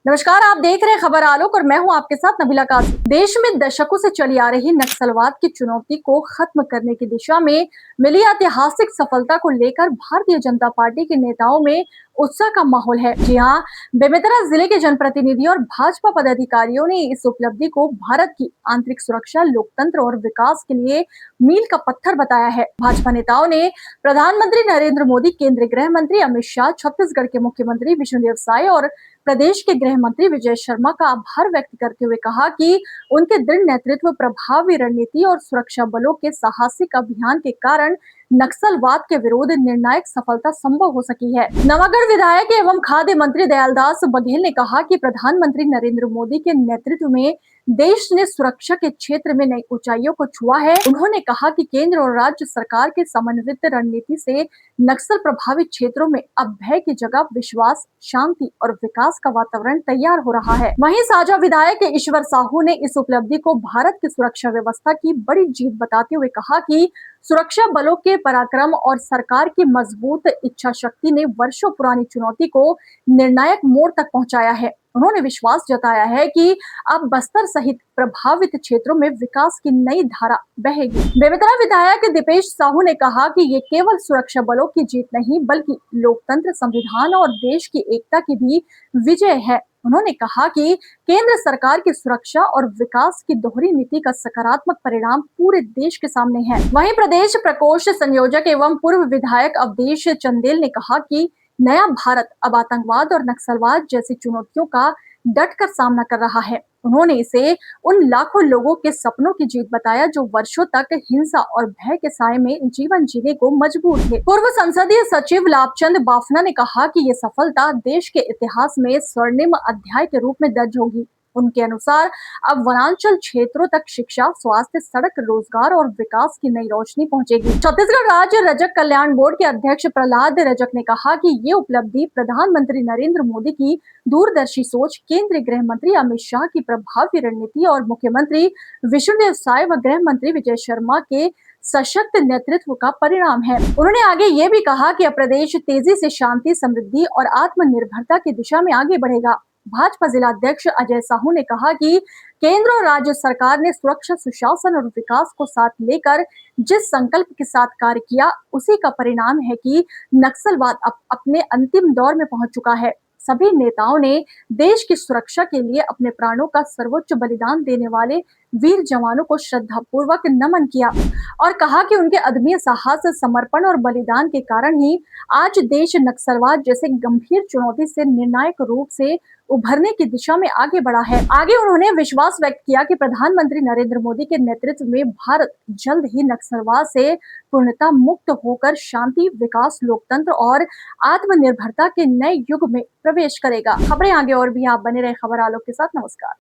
नमस्कार, आप देख रहे हैं खबर आलोक और मैं हूं आपके साथ नबीला कासिम। देश में दशकों से चली आ रही नक्सलवाद की चुनौती को खत्म करने की दिशा में मिली ऐतिहासिक सफलता को लेकर भारतीय जनता पार्टी के नेताओं में उत्साह का माहौल है। जी हां, बेमेतरा जिले के जनप्रतिनिधि और भाजपा पदाधिकारियों ने इस उपलब्धि को भारत की आंतरिक सुरक्षा, लोकतंत्र और विकास के लिए मील का पत्थर बताया है। भाजपा नेताओं ने प्रधानमंत्री नरेंद्र मोदी, केंद्रीय गृह मंत्री अमित शाह, छत्तीसगढ़ के मुख्यमंत्री विष्णुदेव साय और प्रदेश के गृह मंत्री विजय शर्मा का आभार व्यक्त करते हुए कहा कि उनके दृढ़ नेतृत्व, प्रभावी रणनीति और सुरक्षा बलों के साहसिक अभियान के कारण नक्सलवाद के विरुद्ध निर्णायक सफलता संभव हो सकी है। नवागढ़ विधायक एवं खाद्य मंत्री दयालदास बघेल ने कहा कि प्रधानमंत्री नरेंद्र मोदी के नेतृत्व में देश ने सुरक्षा के क्षेत्र में नई ऊंचाइयों को छुआ है। उन्होंने कहा कि केंद्र और राज्य सरकार के समन्वित रणनीति से नक्सल प्रभावित क्षेत्रों में अब भय की जगह विश्वास, शांति और विकास का वातावरण तैयार हो रहा है। वहीं साझा विधायक ईश्वर साहू ने इस उपलब्धि को भारत की सुरक्षा व्यवस्था की बड़ी जीत बताते हुए कहा कि सुरक्षा बलों के पराक्रम और सरकार की मजबूत इच्छा शक्ति ने वर्षों पुरानी चुनौती को निर्णायक मोड़ तक पहुंचाया है। उन्होंने विश्वास जताया है कि अब बस्तर सहित प्रभावित क्षेत्रों में विकास की नई धारा बहेगी। बेमेतरा विधायक दीपेश साहू ने कहा कि ये केवल सुरक्षा बलों की जीत नहीं बल्कि लोकतंत्र, संविधान और देश की एकता की भी विजय है। उन्होंने कहा कि केंद्र सरकार की सुरक्षा और विकास की दोहरी नीति का सकारात्मक परिणाम पूरे देश के सामने है। वहीं प्रदेश प्रकोष्ठ संयोजक एवं पूर्व विधायक अवधेश चंदेल ने कहा कि नया भारत अब आतंकवाद और नक्सलवाद जैसी चुनौतियों का डटकर सामना कर रहा है। उन्होंने इसे उन लाखों लोगों के सपनों की जीत बताया जो वर्षों तक हिंसा और भय के साए में जीवन जीने को मजबूर थे। पूर्व संसदीय सचिव लाभचंद बाफना ने कहा कि ये सफलता देश के इतिहास में स्वर्णिम अध्याय के रूप में दर्ज होगी। उनके अनुसार अब वनांचल क्षेत्रों तक शिक्षा, स्वास्थ्य, सड़क, रोजगार और विकास की नई रोशनी पहुंचेगी। छत्तीसगढ़ राज्य रजक कल्याण बोर्ड के अध्यक्ष प्रहलाद रजक ने कहा कि ये उपलब्धि प्रधानमंत्री नरेंद्र मोदी की दूरदर्शी सोच, केंद्रीय गृह मंत्री अमित शाह की प्रभावी रणनीति और मुख्यमंत्री विष्णुदेव साय व गृह मंत्री विजय शर्मा के सशक्त नेतृत्व का परिणाम है। उन्होंने आगे ये भी कहा कि अब प्रदेश तेजी से शांति, समृद्धि और आत्मनिर्भरता की दिशा में आगे बढ़ेगा। भाजपा जिला अध्यक्ष अजय साहू ने कहा कि केंद्र और राज्य सरकार ने सुरक्षा, सुशासन और विकास को साथ लेकर जिस संकल्प के साथ कार्य किया, उसी का परिणाम है कि नक्सलवाद अब अपने अंतिम दौर में पहुंच चुका है। सभी नेताओं ने देश की सुरक्षा के लिए अपने प्राणों का सर्वोच्च बलिदान देने वाले वीर जवानों को श्रद्धापूर्वक नमन किया और कहा कि उनके अदम्य साहस, समर्पण और बलिदान के कारण ही आज देश नक्सलवाद जैसे गंभीर चुनौती से निर्णायक रूप से उभरने की दिशा में आगे बढ़ा है। आगे उन्होंने विश्वास व्यक्त किया कि प्रधानमंत्री नरेंद्र मोदी के नेतृत्व में भारत जल्द ही नक्सलवाद से पूर्णतः मुक्त होकर शांति, विकास, लोकतंत्र और आत्मनिर्भरता के नए युग में प्रवेश करेगा। खबरें आगे और भी आप बने रहे खबर आलोक के साथ। नमस्कार।